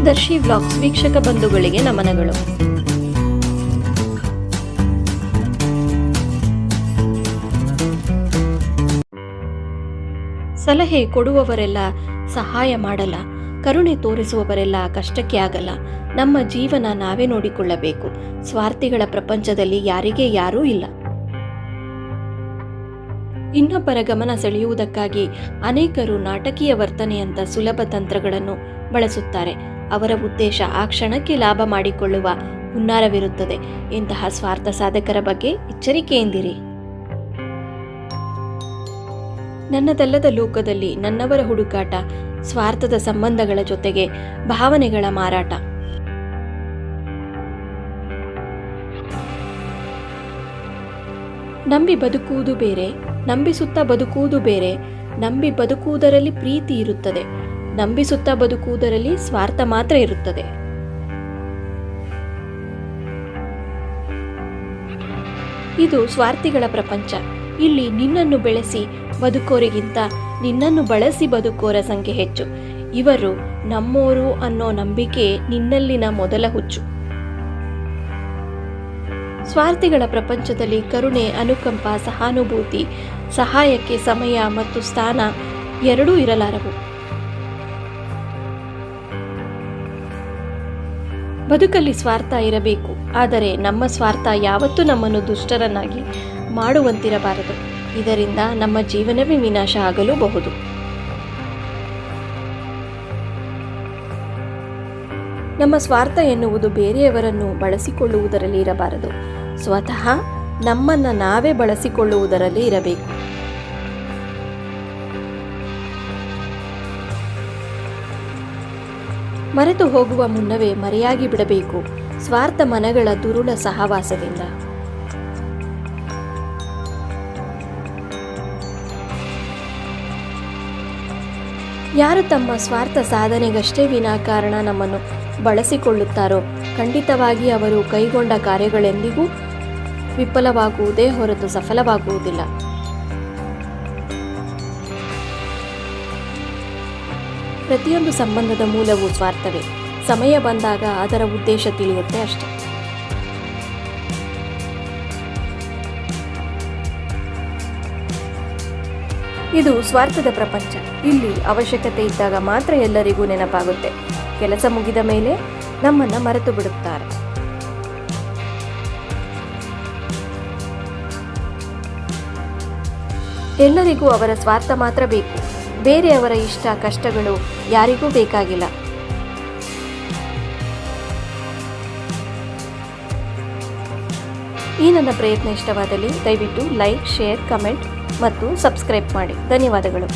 ದರ್ಶಿ vlogs ವೀಕ್ಷಕ ಬಂಧುಗಳಿಗೆ ನಮನಗಳು. ಸಲಹೆ ಕೊಡುವವರೆಲ್ಲ ಸಹಾಯ ಮಾಡಲ್ಲ, ಕರುಣೆ ತೋರಿಸುವವರೆಲ್ಲ ಕಷ್ಟಕ್ಕೆ ಆಗಲ್ಲ. ನಮ್ಮ ಜೀವನ ನಾವೇ ನೋಡಿಕೊಳ್ಳಬೇಕು. ಸ್ವಾರ್ಥಿಗಳ ಪ್ರಪಂಚದಲ್ಲಿ ಯಾರಿಗೇ ಯಾರೂ ಇಲ್ಲ. ಇನ್ನೊಬ್ಬರ ಗಮನ ಸೆಳೆಯುವುದಕ್ಕಾಗಿ ಅನೇಕರು ನಾಟಕೀಯ ವರ್ತನೆಯಂಥ ಸುಲಭ ತಂತ್ರಗಳನ್ನು ಬಳಸುತ್ತಾರೆ. ಅವರ ಉದ್ದೇಶ ಆ ಕ್ಷಣಕ್ಕೆ ಲಾಭ ಮಾಡಿಕೊಳ್ಳುವ ಹುನ್ನಾರವಿರುತ್ತದೆ. ಇಂತಹ ಸ್ವಾರ್ಥ ಸಾಧಕರ ಬಗ್ಗೆ ಎಚ್ಚರಿಕೆಯಿಂದಿರಿ. ನನ್ನದಲ್ಲದ ಲೋಕದಲ್ಲಿ ನನ್ನವರ ಹುಡುಕಾಟ, ಸ್ವಾರ್ಥದ ಸಂಬಂಧಗಳ ಜೊತೆಗೆ ಭಾವನೆಗಳ ಮಾರಾಟ. ನಂಬಿ ಬದುಕುವುದು ಬೇರೆ, ನಂಬಿಸುತ್ತಾ ಬದುಕುವುದು ಬೇರೆ. ನಂಬಿ ಬದುಕುವುದರಲ್ಲಿ ಪ್ರೀತಿ ಇರುತ್ತದೆ, ನಂಬಿಸುತ್ತಾ ಬದುಕುವುದರಲ್ಲಿ ಸ್ವಾರ್ಥ ಮಾತ್ರ ಇರುತ್ತದೆ. ಇದು ಸ್ವಾರ್ಥಿಗಳ ಪ್ರಪಂಚ. ಇಲ್ಲಿ ನಿನ್ನನ್ನು ಬೆಳೆಸಿ ಬದುಕೋರಿಗಿಂತ ನಿನ್ನನ್ನು ಬಳಸಿ ಬದುಕೋರ ಸಂಖ್ಯೆ ಹೆಚ್ಚು. ಇವರು ನಮ್ಮೋರು ಅನ್ನೋ ನಂಬಿಕೆ ನಿನ್ನಲ್ಲಿನ ಮೊದಲ ಹುಚ್ಚು. ಸ್ವಾರ್ಥಿಗಳ ಪ್ರಪಂಚದಲ್ಲಿ ಕರುಣೆ, ಅನುಕಂಪ, ಸಹಾನುಭೂತಿ, ಸಹಾಯಕ್ಕೆ ಸಮಯ ಮತ್ತು ಸ್ಥಾನ ಎರಡೂ ಇರಲಾರವು. ಬದುಕಲ್ಲಿ ಸ್ವಾರ್ಥ ಇರಬೇಕು, ಆದರೆ ನಮ್ಮ ಸ್ವಾರ್ಥ ಯಾವತ್ತೂ ನಮ್ಮನ್ನು ದುಷ್ಟರನ್ನಾಗಿ ಮಾಡುವಂತಿರಬಾರದು. ಇದರಿಂದ ನಮ್ಮ ಜೀವನವೇ ವಿನಾಶ ಆಗಲೂಬಹುದು. ನಮ್ಮ ಸ್ವಾರ್ಥ ಎನ್ನುವುದು ಬೇರೆಯವರನ್ನು ಬಳಸಿಕೊಳ್ಳುವುದರಲ್ಲಿ ಇರಬಾರದು. ಸ್ವತಃ ನಮ್ಮನ್ನು ನಾವೇ ಬಳಸಿಕೊಳ್ಳುವುದರಲ್ಲಿ ಇರಬೇಕು. ಮರೆತು ಹೋಗುವ ಮುನ್ನವೇ ಮರೆಯಾಗಿ ಬಿಡಬೇಕು ಸ್ವಾರ್ಥ ಮನಗಳ ದುರುಳ ಸಹವಾಸದಿಂದ. ಯಾರು ತಮ್ಮ ಸ್ವಾರ್ಥ ಸಾಧನೆಗಷ್ಟೇ ವಿನಾಕಾರಣ ನಮ್ಮನ್ನು ಬಳಸಿಕೊಳ್ಳುತ್ತಾರೋ ಖಂಡಿತವಾಗಿ ಅವರು ಕೈಗೊಂಡ ಕಾರ್ಯಗಳೆಂದಿಗೂ ವಿಫಲವಾಗುವುದೇ ಹೊರತು ಸಫಲವಾಗುವುದಿಲ್ಲ. ಪ್ರತಿಯೊಂದು ಸಂಬಂಧದ ಮೂಲವು ಸ್ವಾರ್ಥವೇ. ಸಮಯ ಬಂದಾಗ ಅದರ ಉದ್ದೇಶ ತಿಳಿಯುತ್ತೆ ಅಷ್ಟೆ. ಇದು ಸ್ವಾರ್ಥದ ಪ್ರಪಂಚ. ಇಲ್ಲಿ ಅವಶ್ಯಕತೆ ಇದ್ದಾಗ ಮಾತ್ರ ಎಲ್ಲರಿಗೂ ನೆನಪಾಗುತ್ತೆ. ಕೆಲಸ ಮುಗಿದ ಮೇಲೆ ನಮ್ಮನ್ನು ಮರೆತು ಬಿಡುತ್ತಾರೆ. ಎಲ್ಲರಿಗೂ ಅವರ ಸ್ವಾರ್ಥ ಮಾತ್ರ ಬೇಕು. ಬೇರೆಯವರ ಇಷ್ಟ ಕಷ್ಟಗಳು ಯಾರಿಗೂ ಬೇಕಾಗಿಲ್ಲ. ಈ ನನ್ನ ಪ್ರಯತ್ನ ಇಷ್ಟವಾದಲ್ಲಿ ದಯವಿಟ್ಟು ಲೈಕ್, ಶೇರ್, ಕಮೆಂಟ್ ಮತ್ತು ಸಬ್ಸ್ಕ್ರೈಬ್ ಮಾಡಿ. ಧನ್ಯವಾದಗಳು.